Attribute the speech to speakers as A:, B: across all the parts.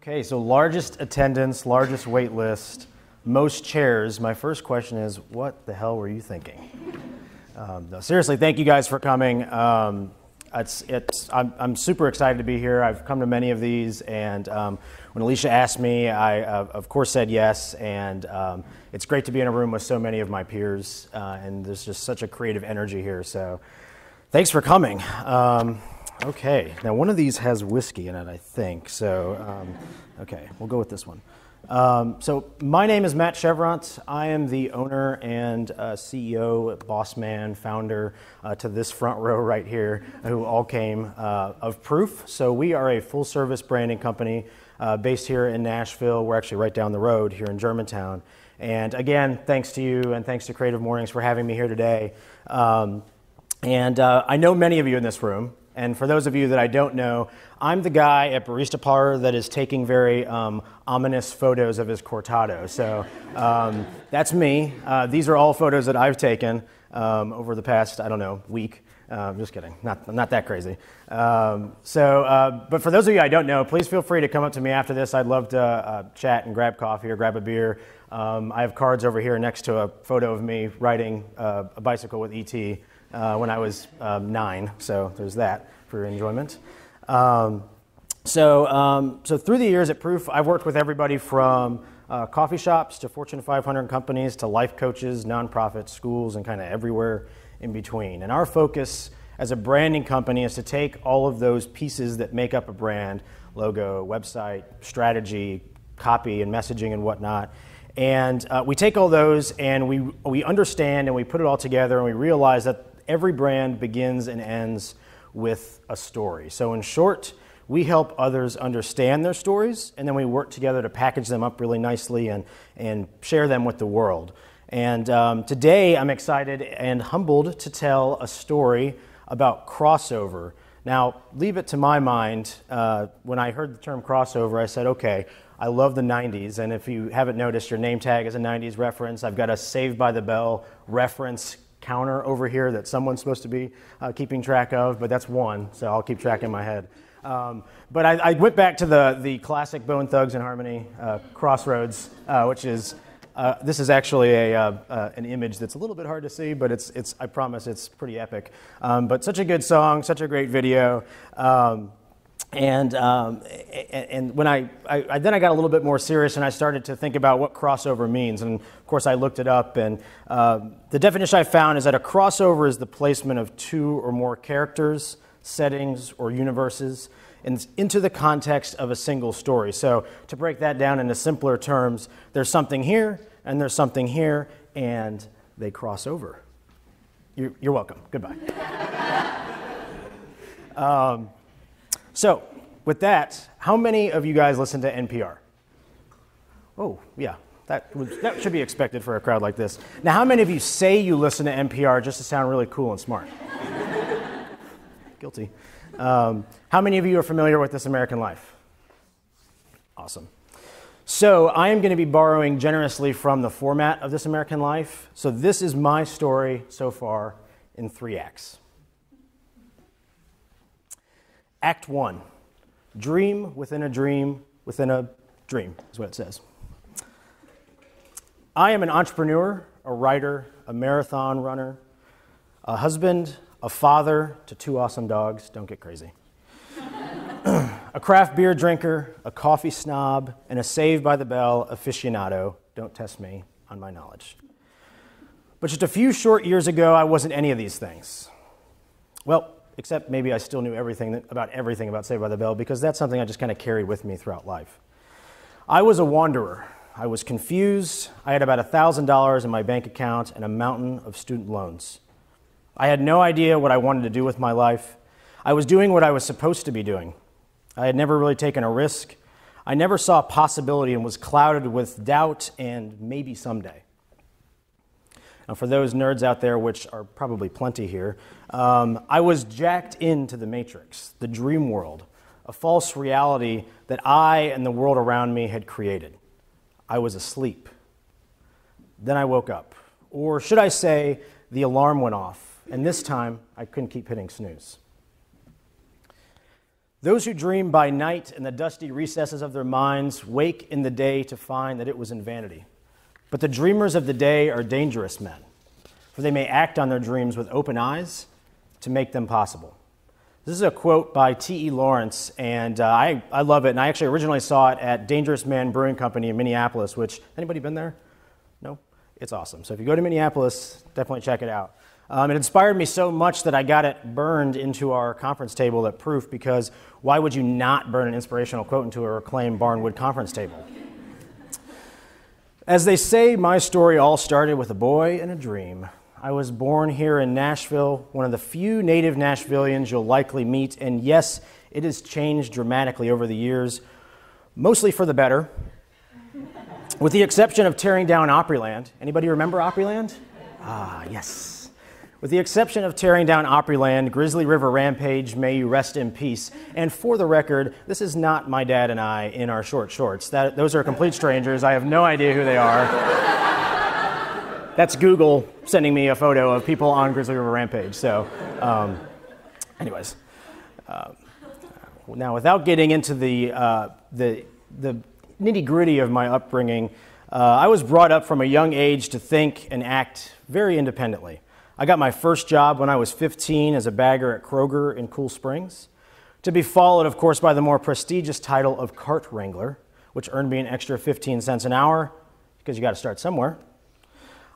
A: Okay, so largest attendance, largest wait list, most chairs. My first question is, what the hell were you thinking? No, seriously, thank you guys for coming. I'm super excited to be here. I've come to many of these, and when Alicia asked me, I of course said yes, and it's great to be in a room with so many of my peers, and there's just such a creative energy here, so thanks for coming. Okay, now one of these has whiskey in it, I think, so okay, we'll go with this one. So my name is Matt Cheuvront. I am the owner and CEO, boss man, founder to this front row right here, who all came of Proof. So we are a full-service branding company based here in Nashville. We're actually right down the road here in Germantown. And again, thanks to you and thanks to Creative Mornings for having me here today. I know many of you in this room. And for those of you that I don't know, I'm the guy at Barista Parlor that is taking very ominous photos of his cortado. So that's me. These are all photos that I've taken over the past, I don't know, week. Just kidding, not that crazy. But for those of you I don't know, please feel free to come up to me after this. I'd love to chat and grab coffee or grab a beer. I have cards over here next to a photo of me riding a bicycle with E.T. When I was 9, so there's that for your enjoyment. So through the years at Proof, I've worked with everybody from coffee shops to Fortune 500 companies to life coaches, nonprofits, schools, and kind of everywhere in between. And our focus as a branding company is to take all of those pieces that make up a brand, logo, website, strategy, copy, and messaging and whatnot, and we take all those and we understand and we put it all together and we realize that every brand begins and ends with a story. So in short, we help others understand their stories, and then we work together to package them up really nicely and share them with the world. And today I'm excited and humbled to tell a story about crossover. Now, leave it to my mind, when I heard the term crossover, I said, okay, I love the 90s, and if you haven't noticed, your name tag is a 90s reference. I've got a Saved by the Bell reference counter over here that someone's supposed to be keeping track of, but that's one, so I'll keep track in my head. But I went back to the classic Bone Thugs and Harmony Crossroads, which is, this is actually an image that's a little bit hard to see, but it's I promise it's pretty epic. But such a good song, such a great video. And when I got a little bit more serious and I started to think about what crossover means. And of course I looked it up, and the definition I found is that a crossover is the placement of two or more characters, settings, or universes into the context of a single story. So to break that down into simpler terms, there's something here and there's something here and they cross over. You're welcome. Goodbye. So, with that, how many of you guys listen to NPR? Oh, yeah, that should be expected for a crowd like this. Now, how many of you say you listen to NPR just to sound really cool and smart? Guilty. How many of you are familiar with This American Life? Awesome. So, I am going to be borrowing generously from the format of This American Life. So, this is my story so far in 3 acts. Act 1, dream within a dream within a dream, is what it says. I am an entrepreneur, a writer, a marathon runner, a husband, a father to 2 awesome dogs, don't get crazy, a craft beer drinker, a coffee snob, and a Saved by the Bell aficionado. Don't test me on my knowledge. But just a few short years ago, I wasn't any of these things. Well, except maybe I still knew everything about Saved by the Bell, because that's something I just kind of carried with me throughout life. I was a wanderer. I was confused. I had about $1,000 in my bank account and a mountain of student loans. I had no idea what I wanted to do with my life. I was doing what I was supposed to be doing. I had never really taken a risk. I never saw possibility and was clouded with doubt and maybe someday. Now, for those nerds out there, which are probably plenty here, I was jacked into the matrix, the dream world, a false reality that I and the world around me had created. I was asleep. Then I woke up. Or should I say, the alarm went off, and this time I couldn't keep hitting snooze. Those who dream by night in the dusty recesses of their minds wake in the day to find that it was in vanity. But the dreamers of the day are dangerous men, for they may act on their dreams with open eyes to make them possible. This is a quote by T.E. Lawrence, and I love it, and I actually originally saw it at Dangerous Man Brewing Company in Minneapolis, which, anybody been there? No? It's awesome. So if you go to Minneapolis, definitely check it out. It inspired me so much that I got it burned into our conference table at Proof, because why would you not burn an inspirational quote into a reclaimed barnwood conference table? As they say, my story all started with a boy and a dream. I was born here in Nashville, one of the few native Nashvillians you'll likely meet, and yes, it has changed dramatically over the years, mostly for the better, with the exception of tearing down Opryland. Anybody remember Opryland? Ah, yes. With the exception of tearing down Opryland, Grizzly River Rampage, may you rest in peace. And for the record, this is not my dad and I in our short shorts. Those are complete strangers. I have no idea who they are. That's Google sending me a photo of people on Grizzly River Rampage. So, anyways. Now, without getting into the nitty-gritty of my upbringing, I was brought up from a young age to think and act very independently. I got my first job when I was 15 as a bagger at Kroger in Cool Springs, to be followed, of course, by the more prestigious title of cart wrangler, which earned me an extra 15 cents an hour, because you got to start somewhere.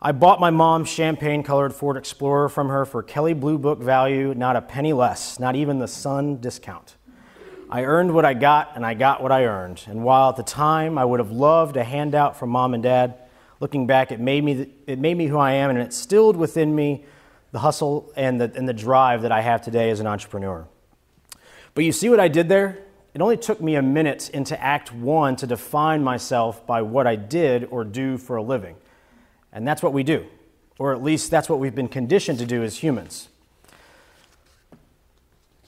A: I bought my mom's champagne-colored Ford Explorer from her for Kelley Blue Book value, not a penny less, not even the Sun discount. I earned what I got, and I got what I earned. And while at the time I would have loved a handout from Mom and Dad, looking back, it made me who I am, and it instilled within me the hustle and the drive that I have today as an entrepreneur. But you see what I did there? It only took me a minute into Act 1 to define myself by what I did or do for a living. And that's what we do, or at least that's what we've been conditioned to do as humans.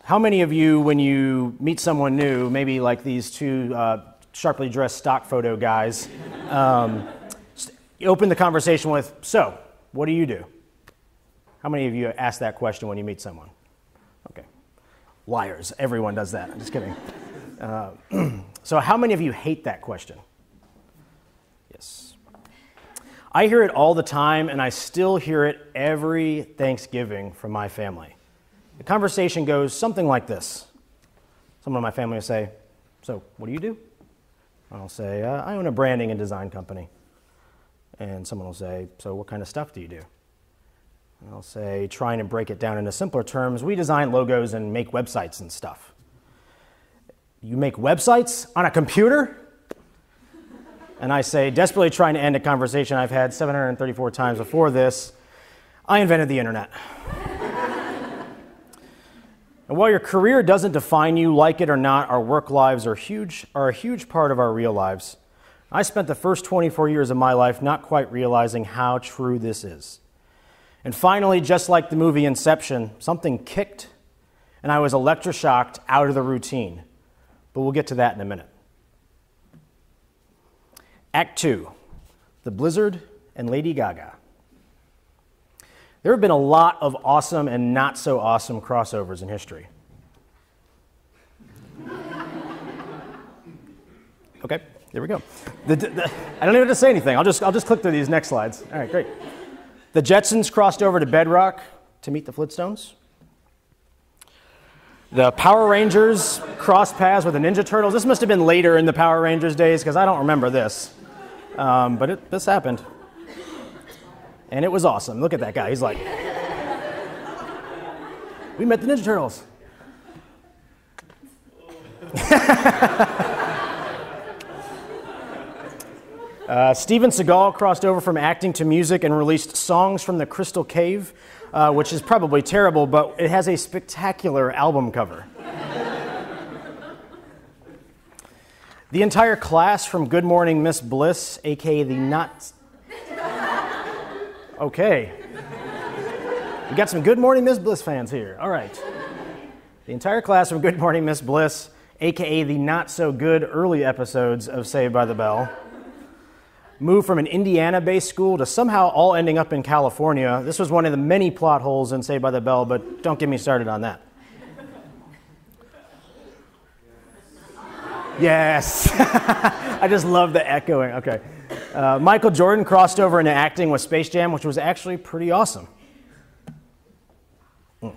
A: How many of you, when you meet someone new, maybe like these two sharply dressed stock photo guys, you open the conversation with, so, what do you do? How many of you ask that question when you meet someone? Okay. Liars. Everyone does that. I'm just kidding. So how many of you hate that question? Yes. I hear it all the time, and I still hear it every Thanksgiving from my family. The conversation goes something like this. Someone in my family will say, so, what do you do? I'll say, I own a branding and design company. And someone will say, so what kind of stuff do you do? And I'll say, trying to break it down into simpler terms, we design logos and make websites and stuff. You make websites on a computer? And I say, desperately trying to end a conversation I've had 734 times before this, I invented the internet. And while your career doesn't define you, like it or not, our work lives are a huge part of our real lives. I spent the first 24 years of my life not quite realizing how true this is. And finally, just like the movie Inception, something kicked, and I was electroshocked out of the routine. But we'll get to that in a minute. Act 2, The Blizzard and Lady Gaga. There have been a lot of awesome and not so awesome crossovers in history. Okay, there we go. I don't even have to say anything. I'll just click through these next slides. All right, great. The Jetsons crossed over to Bedrock to meet the Flintstones. The Power Rangers crossed paths with the Ninja Turtles. This must have been later in the Power Rangers days because I don't remember this. But this happened. And it was awesome. Look at that guy. He's like, we met the Ninja Turtles. Steven Seagal crossed over from acting to music and released Songs from the Crystal Cave, which is probably terrible, but it has a spectacular album cover. The entire class from Good Morning Miss Bliss, aka the not... Okay. We got some Good Morning Miss Bliss fans here. All right. The entire class from Good Morning Miss Bliss, aka the not so good early episodes of Saved by the Bell, moved from an Indiana-based school to somehow all ending up in California. This was one of the many plot holes in Saved by the Bell, but don't get me started on that. Yes. I just love the echoing. Okay. Michael Jordan crossed over into acting with Space Jam, which was actually pretty awesome. And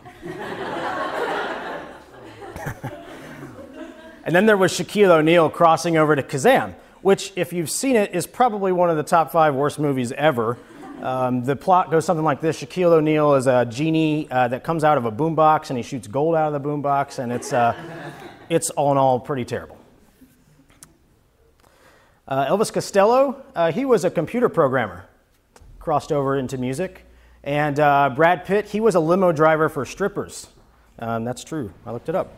A: then there was Shaquille O'Neal crossing over to Kazam, which, if you've seen it, is probably one of the top 5 worst movies ever. The plot goes something like this. Shaquille O'Neal is a genie that comes out of a boombox, and he shoots gold out of the boombox, and it's all in all pretty terrible. Elvis Costello, he was a computer programmer, crossed over into music. And Brad Pitt, he was a limo driver for strippers. That's true. I looked it up.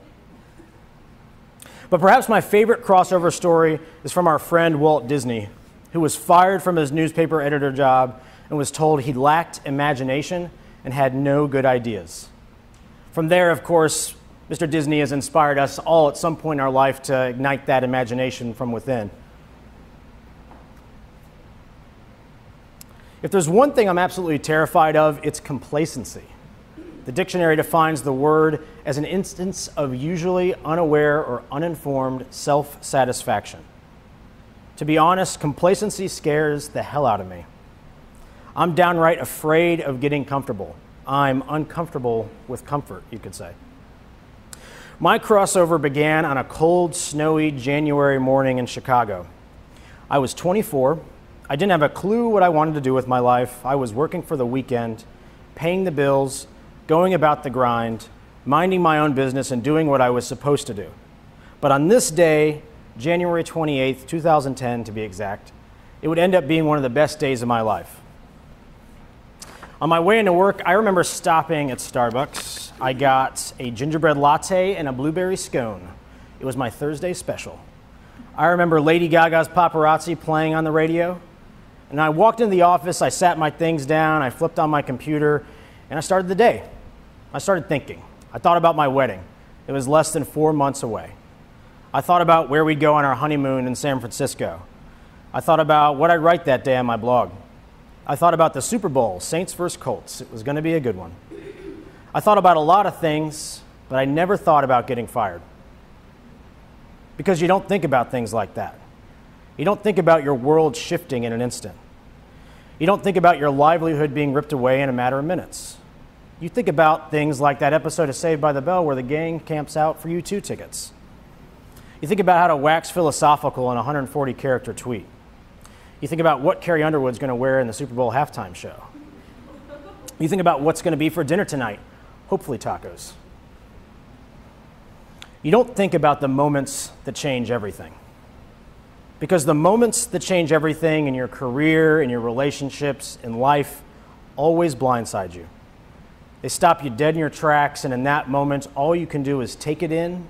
A: But perhaps my favorite crossover story is from our friend Walt Disney, who was fired from his newspaper editor job and was told he lacked imagination and had no good ideas. From there, of course, Mr. Disney has inspired us all at some point in our life to ignite that imagination from within. If there's one thing I'm absolutely terrified of, it's complacency. The dictionary defines the word as an instance of usually unaware or uninformed self-satisfaction. To be honest, complacency scares the hell out of me. I'm downright afraid of getting comfortable. I'm uncomfortable with comfort, you could say. My crossover began on a cold, snowy January morning in Chicago. I was 24. I didn't have a clue what I wanted to do with my life. I was working for the weekend, paying the bills, going about the grind, minding my own business, and doing what I was supposed to do. But on this day, January 28th, 2010 to be exact, it would end up being one of the best days of my life. On my way into work, I remember stopping at Starbucks. I got a gingerbread latte and a blueberry scone. It was my Thursday special. I remember Lady Gaga's Paparazzi playing on the radio. And I walked into the office, I sat my things down, I flipped on my computer, and I started the day. I started thinking. I thought about my wedding. It was less than 4 months away. I thought about where we'd go on our honeymoon in San Francisco. I thought about what I'd write that day on my blog. I thought about the Super Bowl, Saints versus Colts. It was going to be a good one. I thought about a lot of things, but I never thought about getting fired. Because you don't think about things like that. You don't think about your world shifting in an instant. You don't think about your livelihood being ripped away in a matter of minutes. You think about things like that episode of Saved by the Bell where the gang camps out for U2 tickets. You think about how to wax philosophical in a 140-character tweet. You think about what Carrie Underwood's going to wear in the Super Bowl halftime show. You think about what's going to be for dinner tonight, hopefully tacos. You don't think about the moments that change everything. Because the moments that change everything in your career, in your relationships, in life, always blindside you. They stop you dead in your tracks, and in that moment, all you can do is take it in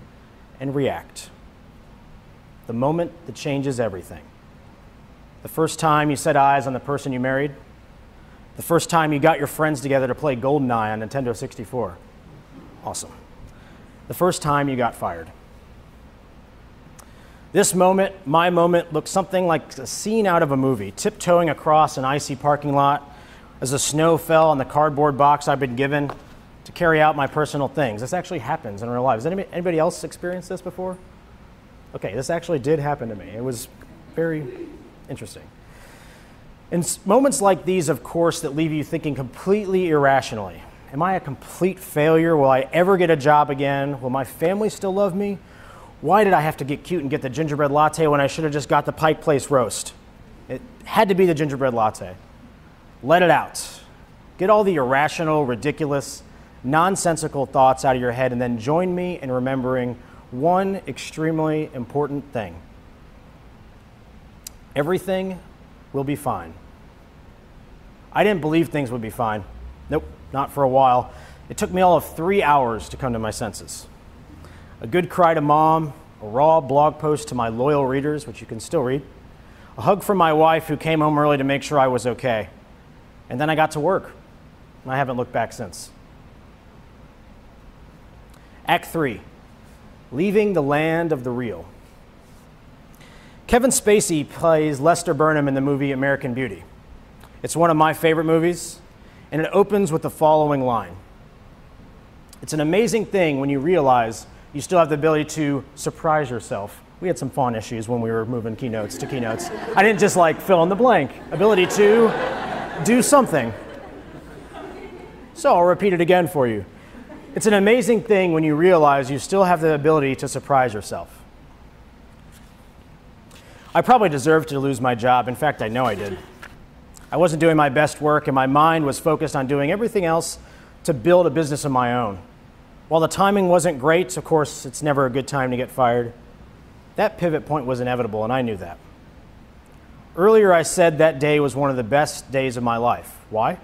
A: and react. The moment that changes everything. The first time you set eyes on the person you married. The first time you got your friends together to play GoldenEye on Nintendo 64. Awesome. The first time you got fired. This moment, my moment, looked something like a scene out of a movie, tiptoeing across an icy parking lot as the snow fell on the cardboard box I've been given to carry out my personal things. This actually happens in real life. Has anybody else experienced this before? Okay, this actually did happen to me. It was very interesting. And moments like these, of course, that leave you thinking completely irrationally. Am I a complete failure? Will I ever get a job again? Will my family still love me? Why did I have to get cute and get the gingerbread latte when I should have just got the Pike Place roast? It had to be the gingerbread latte. Let it out. Get all the irrational, ridiculous, nonsensical thoughts out of your head, and then join me in remembering one extremely important thing. Everything will be fine. I didn't believe things would be fine. Nope, not for a while. It took me all of 3 hours to come to my senses. A good cry to mom, a raw blog post to my loyal readers, which you can still read, a hug from my wife who came home early to make sure I was okay, and then I got to work, and I haven't looked back since. Act 3, leaving the land of the real. Kevin Spacey plays Lester Burnham in the movie American Beauty. It's one of my favorite movies, and it opens with the following line. It's an amazing thing when you realize you still have the ability to surprise yourself. We had some font issues when we were moving keynotes to keynotes. I didn't just like fill in the blank. Ability to do something. So I'll repeat it again for you. It's an amazing thing when you realize you still have the ability to surprise yourself. I probably deserved to lose my job. In fact, I know I did. I wasn't doing my best work, and my mind was focused on doing everything else to build a business of my own. While the timing wasn't great, of course, it's never a good time to get fired, that pivot point was inevitable, and I knew that. Earlier, I said that day was one of the best days of my life. Why?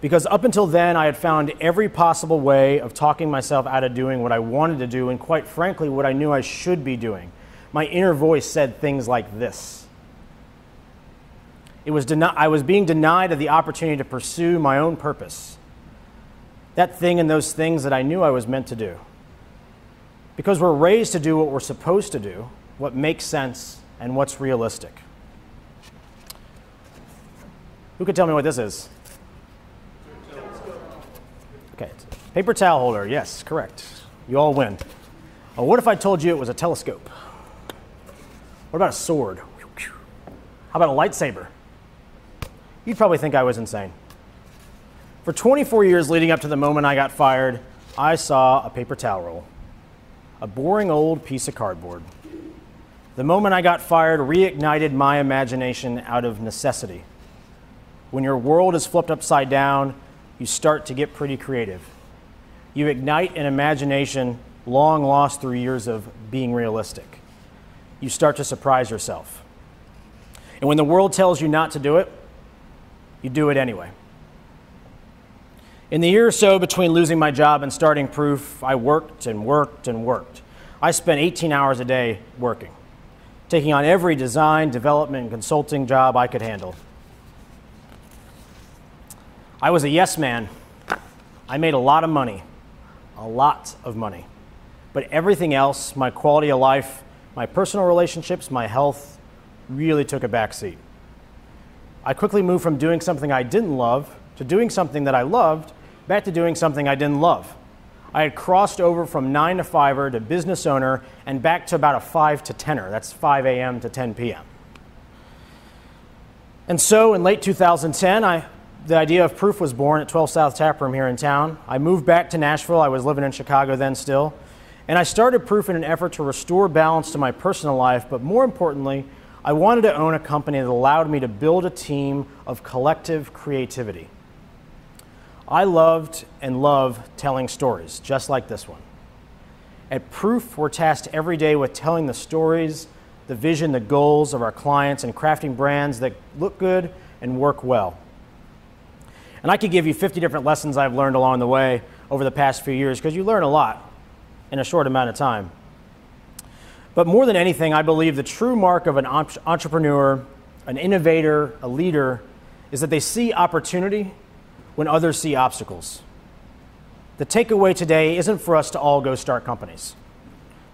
A: Because up until then, I had found every possible way of talking myself out of doing what I wanted to do, and quite frankly, what I knew I should be doing. My inner voice said things like this. I was being denied of the opportunity to pursue my own purpose. That thing and those things that I knew I was meant to do. Because we're raised to do what we're supposed to do, what makes sense, and what's realistic. Who could tell me what this is? Okay, paper towel holder, yes, correct. You all win. What if I told you it was a telescope? What about a sword? How about a lightsaber? You'd probably think I was insane. For 24 years leading up to the moment I got fired, I saw a paper towel roll, a boring old piece of cardboard. The moment I got fired reignited my imagination out of necessity. When your world is flipped upside down, you start to get pretty creative. You ignite an imagination long lost through years of being realistic. You start to surprise yourself. And when the world tells you not to do it, you do it anyway. In the year or so between losing my job and starting Proof, I worked and worked and worked. I spent 18 hours a day working, taking on every design, development, and consulting job I could handle. I was a yes man. I made a lot of money, but everything else, my quality of life, my personal relationships, my health, really took a back seat. I quickly moved from doing something I didn't love to doing something that I loved, back to doing something I didn't love. I had crossed over from 9 to 5er to business owner and back to about a 5 to 10er. That's 5 a.m. to 10 p.m. And so in late 2010, the idea of Proof was born at 12 South Taproom here in town. I moved back to Nashville. I was living in Chicago then still. And I started Proof in an effort to restore balance to my personal life, but more importantly, I wanted to own a company that allowed me to build a team of collective creativity. I loved and love telling stories, just like this one. At Proof, we're tasked every day with telling the stories, the vision, the goals of our clients, and crafting brands that look good and work well. And I could give you 50 different lessons I've learned along the way over the past few years, because you learn a lot in a short amount of time. But more than anything, I believe the true mark of an entrepreneur, an innovator, a leader, is that they see opportunity when others see obstacles. The takeaway today isn't for us to all go start companies.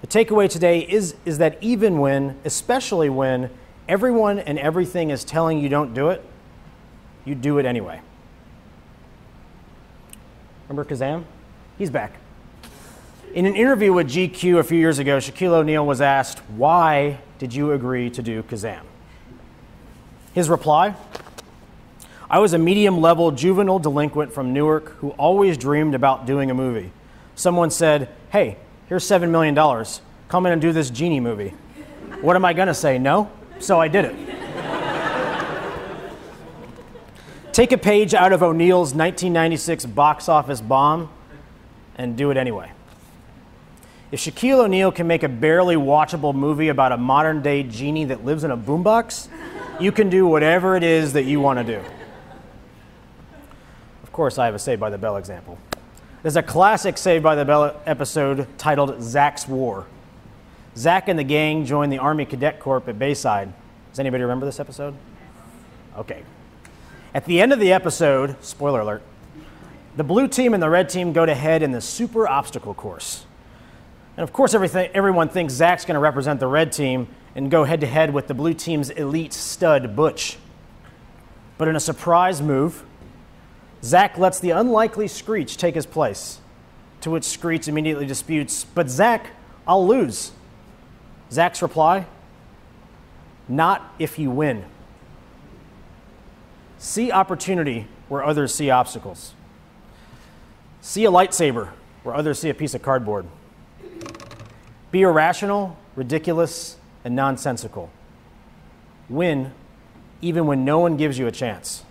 A: The takeaway today is that even when, especially when, everyone and everything is telling you don't do it, you do it anyway. Remember Kazam? He's back. In an interview with GQ a few years ago, Shaquille O'Neal was asked, "Why did you agree to do Kazam?" His reply, "I was a medium-level juvenile delinquent from Newark who always dreamed about doing a movie. Someone said, 'Hey, here's $7 million. Come in and do this genie movie.' What am I going to say, no? So I did it." Take a page out of O'Neal's 1996 box office bomb and do it anyway. If Shaquille O'Neal can make a barely watchable movie about a modern-day genie that lives in a boombox, you can do whatever it is that you want to do. Of course, I have a Saved by the Bell example. There's a classic Saved by the Bell episode titled Zach's War. Zach and the gang join the Army Cadet Corps at Bayside. Does anybody remember this episode? Okay. At the end of the episode, spoiler alert, the blue team and the red team go to head in the super obstacle course. And of course, everyone thinks Zach's going to represent the red team and go head to head with the blue team's elite stud, Butch. But in a surprise move, Zach lets the unlikely Screech take his place, to which Screech immediately disputes, "But Zach, I'll lose." Zach's reply, "Not if you win." See opportunity where others see obstacles. See a lightsaber where others see a piece of cardboard. Be irrational, ridiculous, and nonsensical. Win even when no one gives you a chance.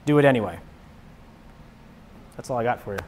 A: Do it anyway. That's all I got for you.